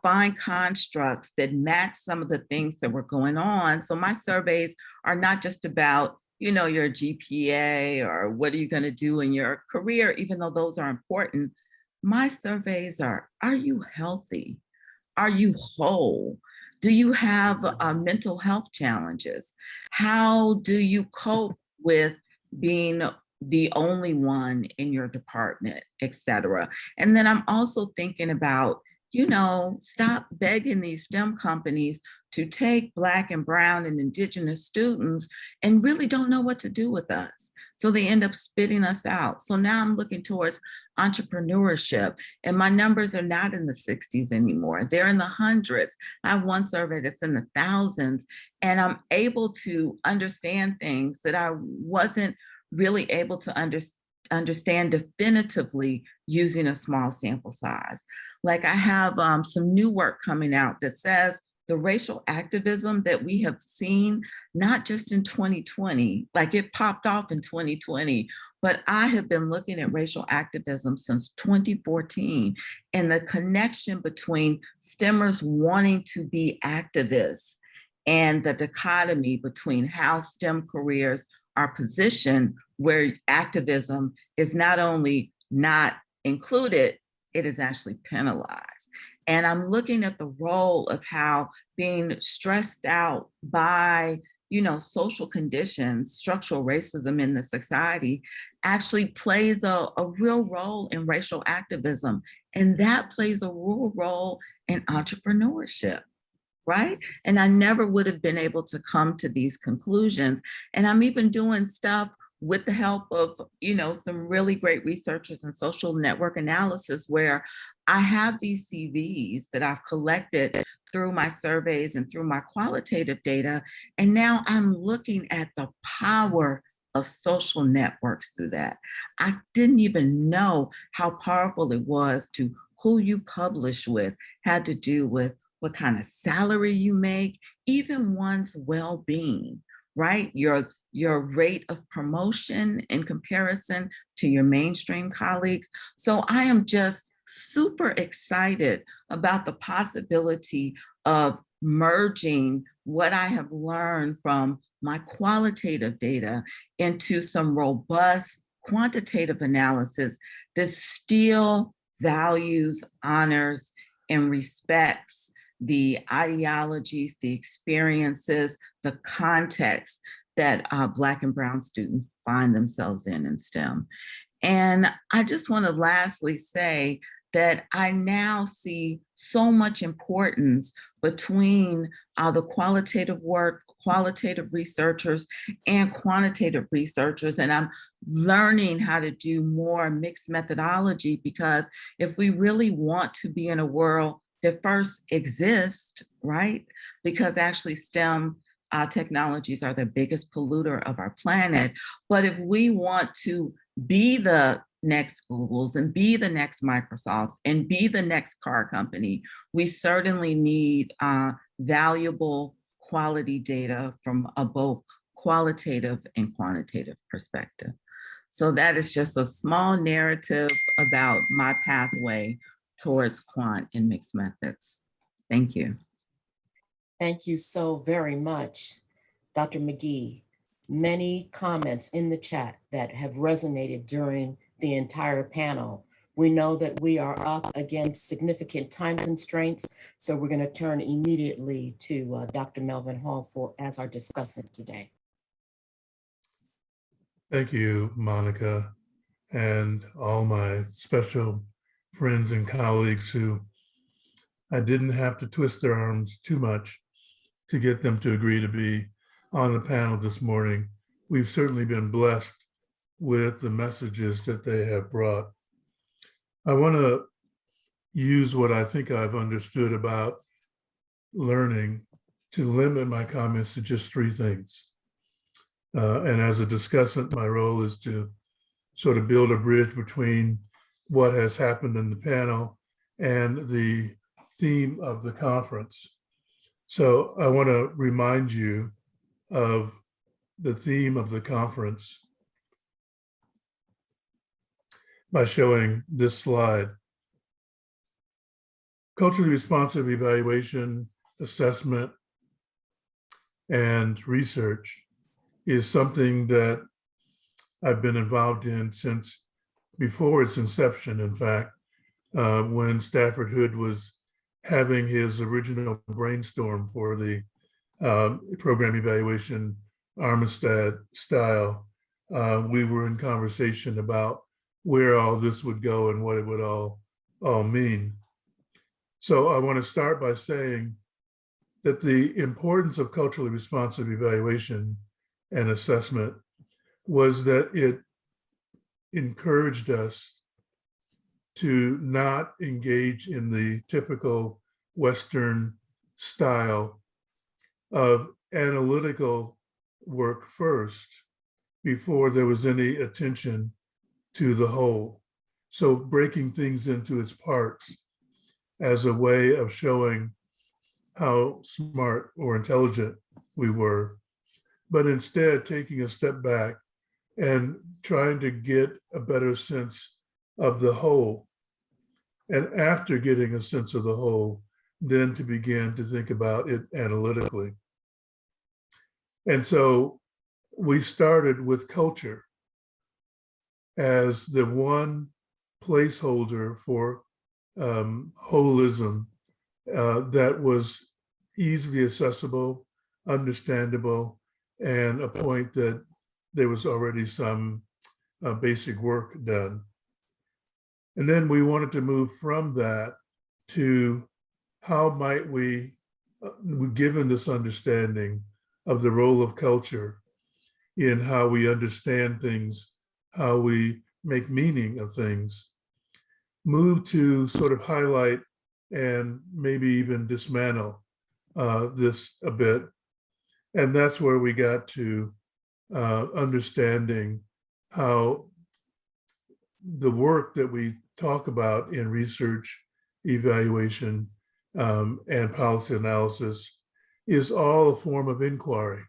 find constructs that match some of the things that were going on. So my surveys are not just about, you know, your GPA or what are you going to do in your career, even though those are important. My surveys are you healthy? Are you whole? Do you have mental health challenges? How do you cope with being the only one in your department, et cetera? And then I'm also thinking about, you know, stop begging these STEM companies to take Black and Brown and Indigenous students and really don't know what to do with us. So they end up spitting us out. So now I'm looking towards entrepreneurship, and my numbers are not in the 60s anymore. They're in the hundreds. I have one survey that's in the thousands, and I'm able to understand things that I wasn't really able to understand definitively using a small sample size. Like I have some new work coming out that says the racial activism that we have seen, not just in 2020, like it popped off in 2020, but I have been looking at racial activism since 2014, and the connection between STEMers wanting to be activists and the dichotomy between how STEM careers are positioned, where activism is not only not included, it is actually penalized. And I'm looking at the role of how being stressed out by, you know, social conditions, structural racism in the society actually plays a real role in racial activism. And that plays a real role in entrepreneurship, right? And I never would have been able to come to these conclusions. And I'm even doing stuff with the help of, you know, some really great researchers in social network analysis, where I have these CVs that I've collected through my surveys and through my qualitative data. And now I'm looking at the power of social networks through that. I didn't even know how powerful it was to who you publish with, had to do with what kind of salary you make, even one's well-being, right? Your rate of promotion in comparison to your mainstream colleagues. So I am just super excited about the possibility of merging what I have learned from my qualitative data into some robust quantitative analysis that still values, honors, and respects the ideologies, the experiences, the context that Black and Brown students find themselves in STEM. And I just want to lastly say that I now see so much importance between the qualitative work, qualitative researchers, and quantitative researchers. And I'm learning how to do more mixed methodology, because if we really want to be in a world that first exists, right? Because actually STEM technologies are the biggest polluter of our planet. But if we want to be the next Googles and be the next Microsofts and be the next car company, we certainly need valuable quality data from a both qualitative and quantitative perspective. So that is just a small narrative about my pathway towards quant and mixed methods. Thank you. Thank you so very much, Dr. McGee. Many comments in the chat that have resonated during the entire panel. We know that we are up against significant time constraints, so we're going to turn immediately to Dr. Melvin Hall as our discussant today. Thank you, Monica, and all my special friends and colleagues who I didn't have to twist their arms too much to get them to agree to be on the panel this morning. We've certainly been blessed with the messages that they have brought. I want to use what I think I've understood about learning to limit my comments to just three things. And as a discussant, my role is to sort of build a bridge between what has happened in the panel and the theme of the conference. So I want to remind you of the theme of the conference by showing this slide. Culturally responsive evaluation, assessment, and research is something that I've been involved in since before its inception. In fact, when Stafford Hood was having his original brainstorm for the program evaluation Armistead style, we were in conversation about where all this would go and what it would all mean. So I want to start by saying that the importance of culturally responsive evaluation and assessment was that it encouraged us to not engage in the typical Western style of analytical work first before there was any attention to the whole. So breaking things into its parts as a way of showing how smart or intelligent we were, but instead taking a step back and trying to get a better sense of the whole. And after getting a sense of the whole, then to begin to think about it analytically. And so we started with culture as the one placeholder for holism that was easily accessible, understandable, and a point that there was already some basic work done. And then we wanted to move from that to how might we, given this understanding of the role of culture in how we understand things, how we make meaning of things, move to sort of highlight and maybe even dismantle this a bit. And that's where we got to understanding how the work that we talk about in research, evaluation, and policy analysis is all a form of inquiry.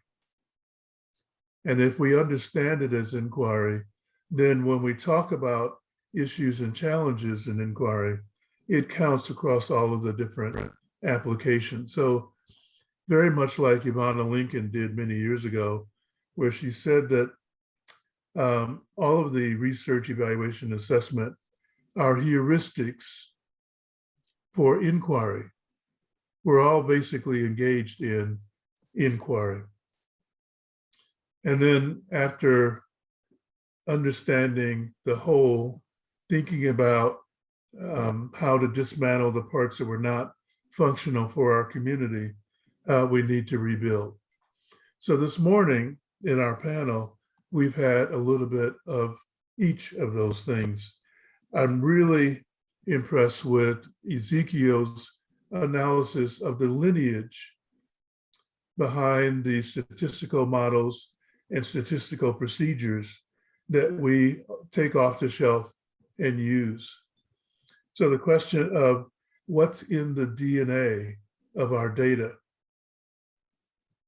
And if we understand it as inquiry, then when we talk about issues and challenges in inquiry, it counts across all of the different applications. So very much like Ivana Lincoln did many years ago, where she said that all of the research, evaluation, assessment are heuristics for inquiry. We're all basically engaged in inquiry. And then after understanding the whole, thinking about how to dismantle the parts that were not functional for our community, we need to rebuild. So this morning in our panel, we've had a little bit of each of those things. I'm really impressed with Ezekiel's analysis of the lineage behind the statistical models and statistical procedures that we take off the shelf and use. So the question of what's in the DNA of our data?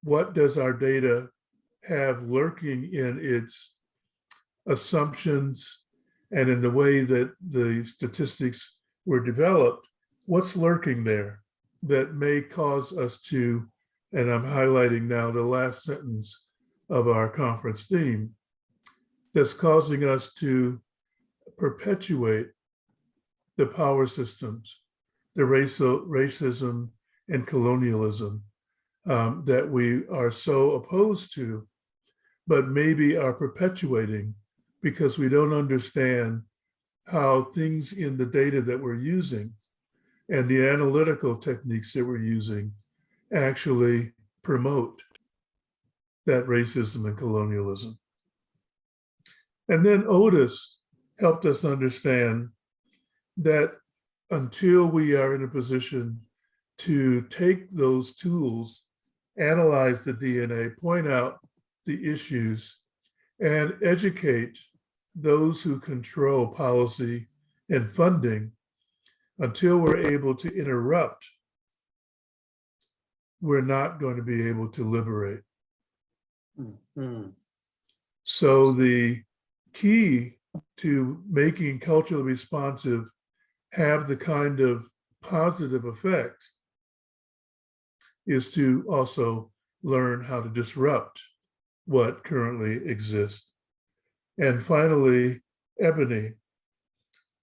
What does our data have lurking in its assumptions and in the way that the statistics were developed? What's lurking there that may cause us to, and I'm highlighting now the last sentence of our conference theme, that's causing us to perpetuate the power systems, the racism and colonialism that we are so opposed to, but maybe are perpetuating because we don't understand how things in the data that we're using and the analytical techniques that we're using actually promote that racism and colonialism. And then Otis helped us understand that until we are in a position to take those tools, analyze the DNA, point out the issues, and educate those who control policy and funding, until we're able to interrupt, we're not going to be able to liberate. Mhm. So the key to making culturally responsive have the kind of positive effect is to also learn how to disrupt what currently exists. And finally, Ebony,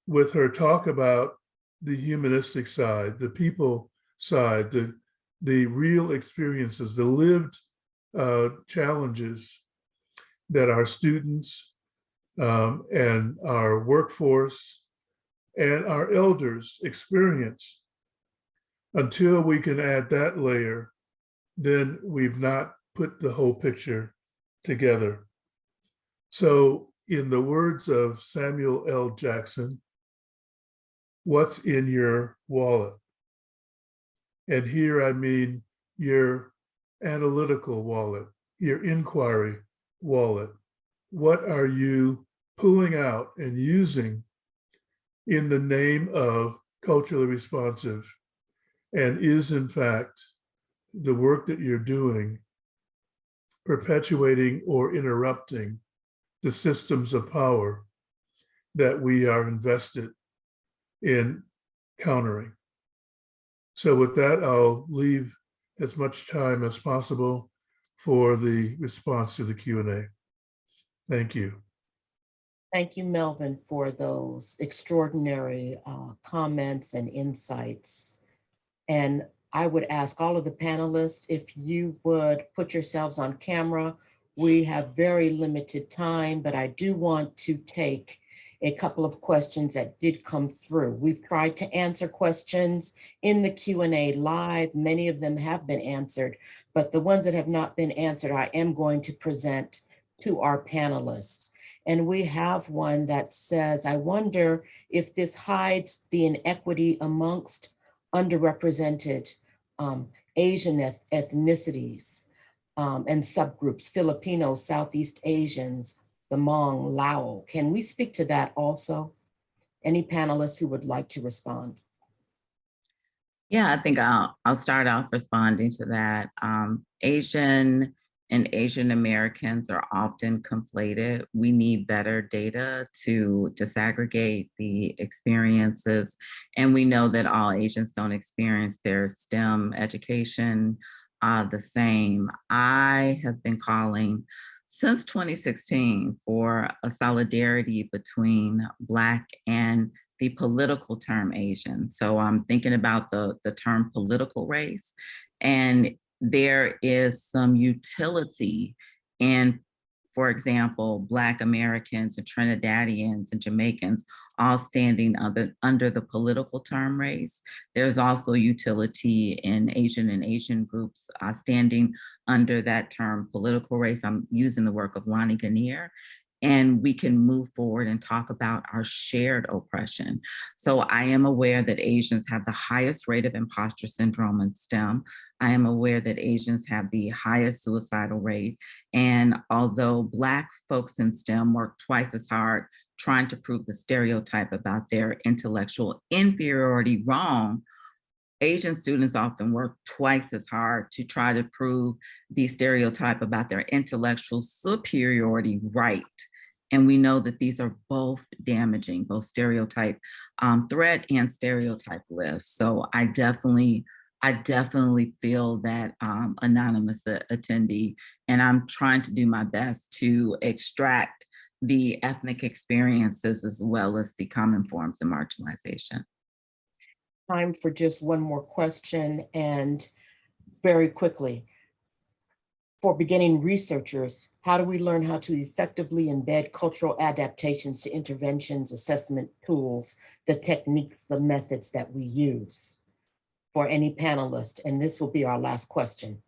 with her talk about the humanistic side, the people side, the real experiences, the lived challenges that our students and our workforce and our elders experience. Until we can add that layer, then we've not put the whole picture together. So in the words of Samuel L. Jackson, what's in your wallet? And here I mean your analytical wallet, your inquiry wallet. What are you pulling out and using in the name of culturally responsive? And is in fact the work that you're doing perpetuating or interrupting the systems of power that we are invested in countering? So with that, I'll leave as much time as possible for the response to the Q&A. Thank you. Thank you, Melvin, for those extraordinary comments and insights. And I would ask all of the panelists if you would put yourselves on camera. We have very limited time, but I do want to take a couple of questions that did come through. We've tried to answer questions in the Q&A live. Many of them have been answered, but the ones that have not been answered, I am going to present to our panelists. And we have one that says, I wonder if this hides the inequity amongst underrepresented Asian ethnicities and subgroups, Filipinos, Southeast Asians, the Hmong, Lao. Can we speak to that also? Any panelists who would like to respond? Yeah, I think I'll start off responding to that. Asian and Asian Americans are often conflated. We need better data to disaggregate the experiences. And we know that all Asians don't experience their STEM education the same. I have been calling since 2016 for a solidarity between Black and the political term Asian. So I'm thinking about the term political race, and there is some utility in, for example, Black Americans and Trinidadians and Jamaicans all standing under the political term race. There's also utility in Asian and Asian groups standing under that term political race. I'm using the work of Lonnie Gannier. And we can move forward and talk about our shared oppression. So I am aware that Asians have the highest rate of imposter syndrome in STEM. I am aware that Asians have the highest suicidal rate. And although Black folks in STEM work twice as hard trying to prove the stereotype about their intellectual inferiority wrong, Asian students often work twice as hard to try to prove the stereotype about their intellectual superiority right. And we know that these are both damaging, both stereotype threat and stereotype lift. So I definitely feel that anonymous attendee, and I'm trying to do my best to extract the ethnic experiences as well as the common forms of marginalization. Time for just one more question, and very quickly. For beginning researchers, how do we learn how to effectively embed cultural adaptations to interventions, assessment tools, the techniques, the methods that we use? For any panelist, and this will be our last question.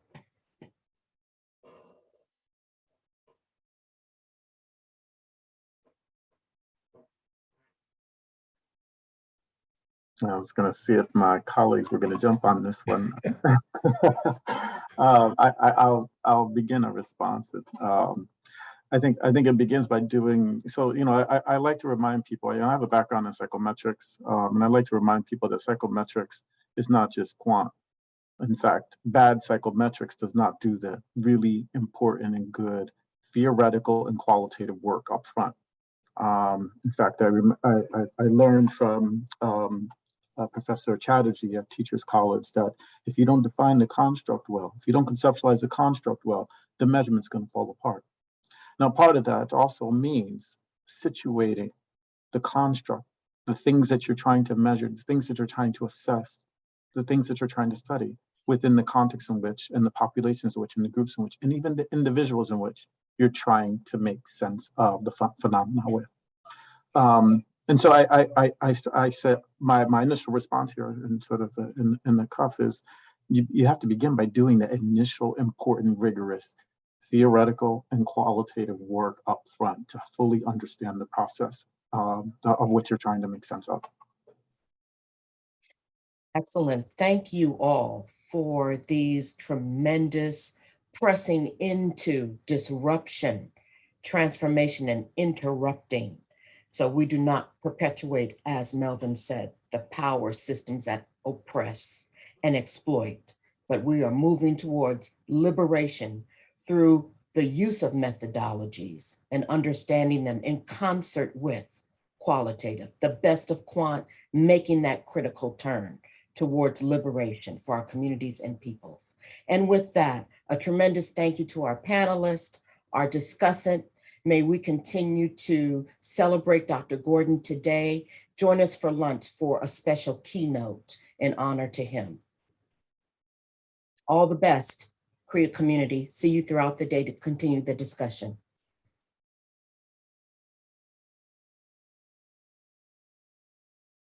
I was going to see if my colleagues were going to jump on this one. I'll begin a response. I think it begins by doing so. You know, I like to remind people. I have a background in psychometrics, and I like to remind people that psychometrics is not just quant. In fact, bad psychometrics does not do the really important and good theoretical and qualitative work up front. In fact, I learned from Professor Chatterjee at Teachers College that if you don't define the construct well, if you don't conceptualize the construct well, the measurement's going to fall apart. Now, part of that also means situating the construct, the things that you're trying to measure, the things that you're trying to assess, the things that you're trying to study within the context in which, and the populations in which, and the groups in which, and even the individuals in which you're trying to make sense of the phenomena with. And so I said my initial response here, and sort of in the cuff, is you have to begin by doing the initial important, rigorous, theoretical and qualitative work up front to fully understand the process of what you're trying to make sense of. Excellent. Thank you all for these tremendous pressing into disruption, transformation, and interrupting. So we do not perpetuate, as Melvin said, the power systems that oppress and exploit, but we are moving towards liberation through the use of methodologies and understanding them in concert with qualitative, the best of quant, making that critical turn towards liberation for our communities and peoples. And with that, a tremendous thank you to our panelists, our discussant. May we continue to celebrate Dr. Gordon today. Join us for lunch for a special keynote in honor to him. All the best, CREA community. See you throughout the day to continue the discussion.